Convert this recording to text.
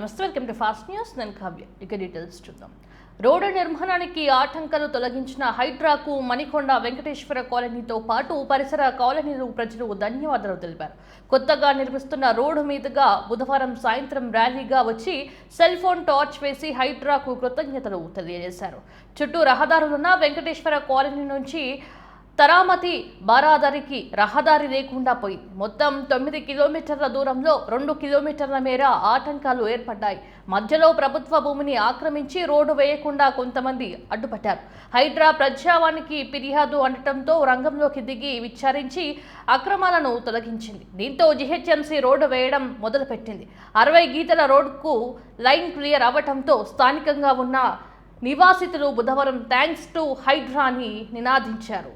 నమస్తే, welcome to fast news. నేను కావ్య. ఇక డీటెయిల్స్ చూద్దాం. రోడ్డు నిర్మాణానికి ఆటంకాలు తొలగించిన హైడ్రాకు మణికొండ వెంకటేశ్వర కాలనీతో పాటు పరిసర కాలనీలు ప్రజలు ధన్యవాదాలు తెలిపారు. కొత్తగా నిర్మిస్తున్న రోడ్డు మీదుగా బుధవారం సాయంత్రం ర్యాలీగా వచ్చి సెల్ ఫోన్ టార్చ్ వేసి హైడ్రాకు కృతజ్ఞతలు తెలియజేశారు. చుట్టూ రహదారులున్న వెంకటేశ్వర కాలనీ నుంచి తరామతి బారాదరికి రహదారి లేకుండా పోయింది. మొత్తం 9 కిలోమీటర్ల దూరంలో 2 కిలోమీటర్ల మేర ఆటంకాలు ఏర్పడ్డాయి. మధ్యలో ప్రభుత్వ భూమిని ఆక్రమించి రోడ్డు వేయకుండా కొంతమంది అడ్డుపట్టారు. హైడ్రా ప్రజావానికి ఫిర్యాదు అనటంతో రంగంలోకి దిగి విచారించి అక్రమాలను తొలగించింది. దీంతో జీహెచ్ఎంసీ రోడ్డు వేయడం మొదలుపెట్టింది. 60 గీతల రోడ్డుకు లైన్ క్లియర్ అవ్వటంతో స్థానికంగా ఉన్న నివాసితులు బుధవారం థ్యాంక్స్ టు హైడ్రా అని నినాదించారు.